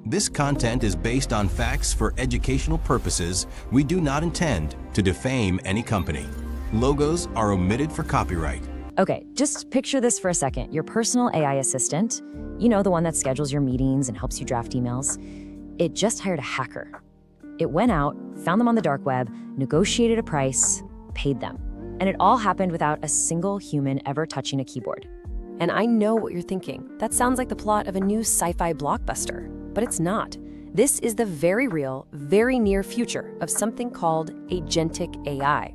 This content is based on facts for educational purposes. We do not intend to defame any company. Logos are omitted for copyright. Okay, just picture this for a second. Your personal AI assistant, you know, the one that schedules your meetings and helps you draft emails, it just hired a hacker. It went out, found them on the dark web, negotiated a price, paid them. And it all happened without a single human ever touching a keyboard. And I know what you're thinking. That sounds like the plot of a new sci-fi blockbuster, but it's not. This is the very real, very near future of something called agentic AI.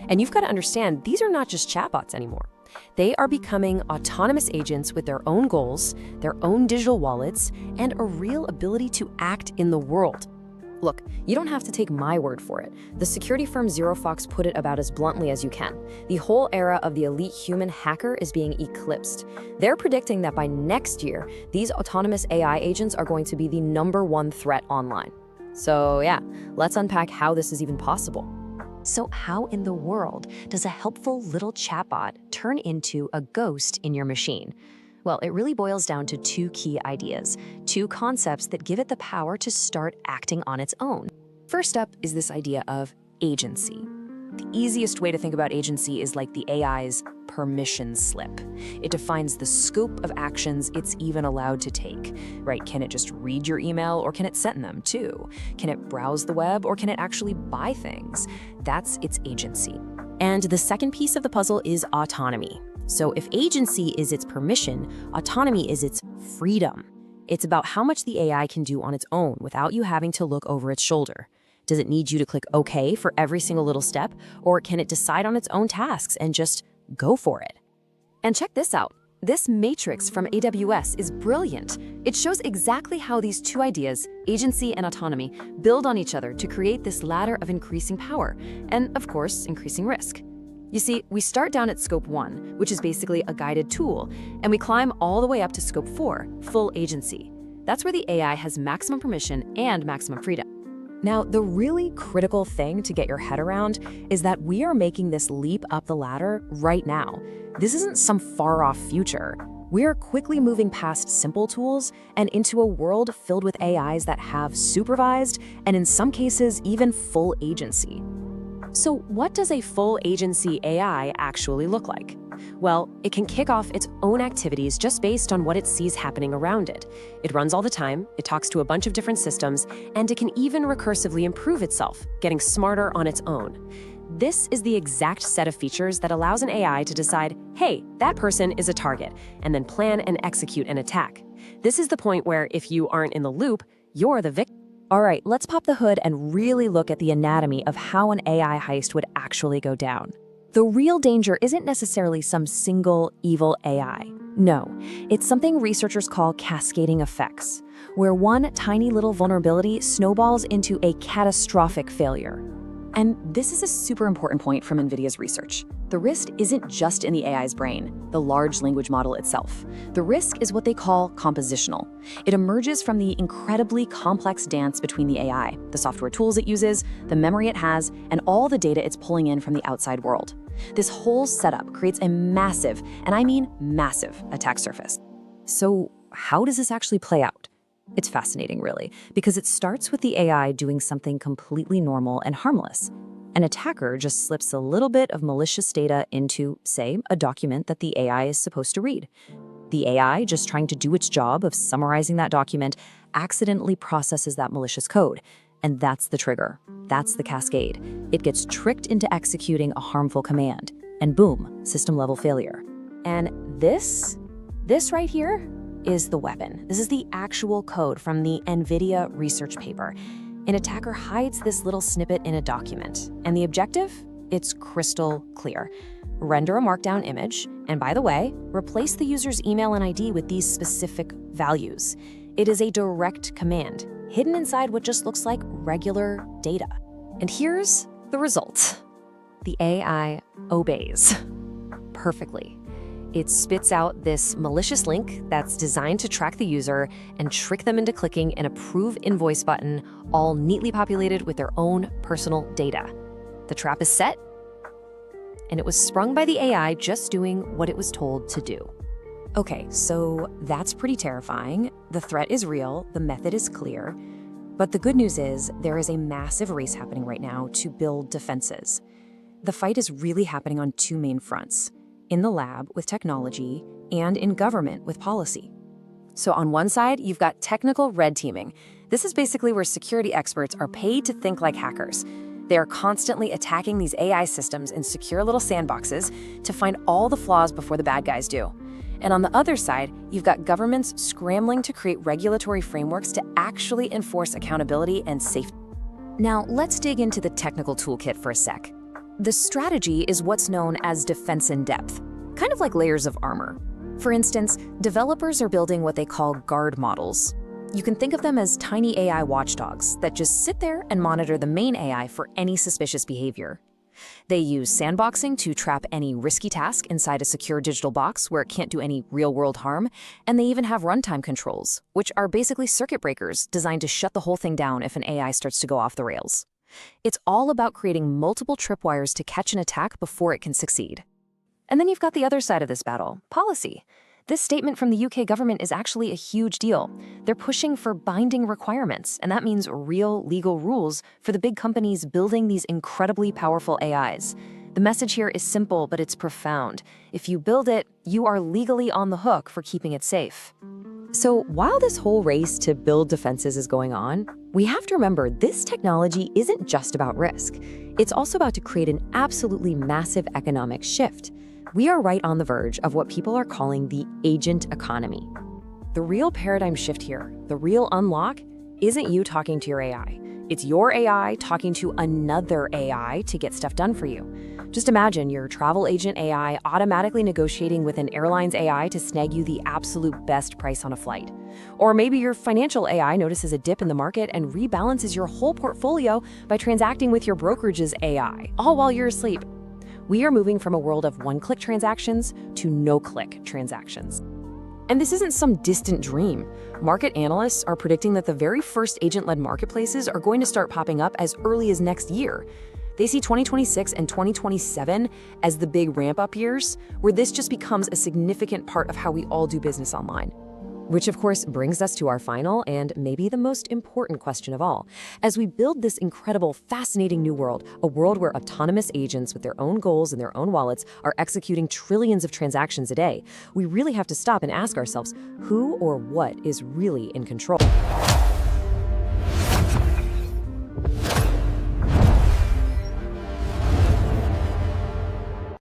And you've got to understand, these are not just chatbots anymore. They are becoming autonomous agents with their own goals, their own digital wallets, and a real ability to act in the world. Look, you don't have to take my word for it. The security firm ZeroFox put it about as bluntly as you can. The whole era of the elite human hacker is being eclipsed. They're predicting that by next year, these autonomous AI agents are going to be the #1 threat online. So yeah, let's unpack how this is even possible. So how in the world does a helpful little chatbot turn into a ghost in your machine? Well, it really boils down to two key ideas, two concepts that give it the power to start acting on its own. First up is this idea of agency. The easiest way to think about agency is like the AI's permission slip. It defines the scope of actions it's even allowed to take, right? Can it just read your email or can it send them too? Can it browse the web or can it actually buy things? That's its agency. And the second piece of the puzzle is autonomy. So if agency is its permission, autonomy is its freedom. It's about how much the AI can do on its own without you having to look over its shoulder. Does it need you to click OK for every single little step, or can it decide on its own tasks and just go for it? And check this out. This matrix from AWS is brilliant. It shows exactly how these two ideas, agency and autonomy, build on each other to create this ladder of increasing power and, of course, increasing risk. You see, we start down at scope 1, which is basically a guided tool, and we climb all the way up to scope 4, full agency. That's where the AI has maximum permission and maximum freedom. Now, the really critical thing to get your head around is that we are making this leap up the ladder right now. This isn't some far-off future. We are quickly moving past simple tools and into a world filled with AIs that have supervised and in some cases even full agency. So what does a full agency AI actually look like? Well, it can kick off its own activities just based on what it sees happening around it. It runs all the time, it talks to a bunch of different systems, and it can even recursively improve itself, getting smarter on its own. This is the exact set of features that allows an AI to decide, hey, that person is a target, and then plan and execute an attack. This is the point where if you aren't in the loop, you're the victim. All right, let's pop the hood and really look at the anatomy of how an AI heist would actually go down. The real danger isn't necessarily some single evil AI. No, it's something researchers call cascading effects, where one tiny little vulnerability snowballs into a catastrophic failure. And this is a super important point from NVIDIA's research. The risk isn't just in the AI's brain, the large language model itself. The risk is what they call compositional. It emerges from the incredibly complex dance between the AI, the software tools it uses, the memory it has, and all the data it's pulling in from the outside world. This whole setup creates a massive, and I mean massive, attack surface. So how does this actually play out? It's fascinating, really, because it starts with the AI doing something completely normal and harmless. An attacker just slips a little bit of malicious data into, say, a document that the AI is supposed to read. The AI, just trying to do its job of summarizing that document, accidentally processes that malicious code. And that's the trigger. That's the cascade. It gets tricked into executing a harmful command. And boom, system-level failure. And this right here is the weapon. This is the actual code from the NVIDIA research paper. An attacker hides this little snippet in a document. And the objective? It's crystal clear. Render a markdown image, and by the way, replace the user's email and ID with these specific values. It is a direct command, hidden inside what just looks like regular data. And here's the result. The AI obeys perfectly. It spits out this malicious link that's designed to track the user and trick them into clicking an approve invoice button, all neatly populated with their own personal data. The trap is set, and it was sprung by the AI just doing what it was told to do. Okay, so that's pretty terrifying. The threat is real, the method is clear. But the good news is there is a massive race happening right now to build defenses. The fight is really happening on two main fronts: in the lab with technology and in government with policy. So on one side, you've got technical red teaming. This is basically where security experts are paid to think like hackers. They are constantly attacking these AI systems in secure little sandboxes to find all the flaws before the bad guys do. And on the other side, you've got governments scrambling to create regulatory frameworks to actually enforce accountability and safety. Now, let's dig into the technical toolkit for a sec. The strategy is what's known as defense in depth, kind of like layers of armor. For instance, developers are building what they call guard models. You can think of them as tiny AI watchdogs that just sit there and monitor the main AI for any suspicious behavior. They use sandboxing to trap any risky task inside a secure digital box where it can't do any real-world harm, and they even have runtime controls, which are basically circuit breakers designed to shut the whole thing down if an AI starts to go off the rails. It's all about creating multiple tripwires to catch an attack before it can succeed. And then you've got the other side of this battle, policy. This statement from the UK government is actually a huge deal. They're pushing for binding requirements, and that means real legal rules for the big companies building these incredibly powerful AIs. The message here is simple, but it's profound. If you build it, you are legally on the hook for keeping it safe. So while this whole race to build defenses is going on, we have to remember this technology isn't just about risk. It's also about to create an absolutely massive economic shift. We are right on the verge of what people are calling the agent economy. The real paradigm shift here, the real unlock, isn't you talking to your AI. It's your AI talking to another AI to get stuff done for you. Just imagine your travel agent AI automatically negotiating with an airline's AI to snag you the absolute best price on a flight. Or maybe your financial AI notices a dip in the market and rebalances your whole portfolio by transacting with your brokerage's AI, all while you're asleep. We are moving from a world of one-click transactions to no-click transactions. And this isn't some distant dream. Market analysts are predicting that the very first agent-led marketplaces are going to start popping up as early as next year. They see 2026 and 2027 as the big ramp-up years, where this just becomes a significant part of how we all do business online. Which, of course, brings us to our final and maybe the most important question of all. As we build this incredible, fascinating new world, a world where autonomous agents with their own goals and their own wallets are executing trillions of transactions a day, we really have to stop and ask ourselves, who or what is really in control?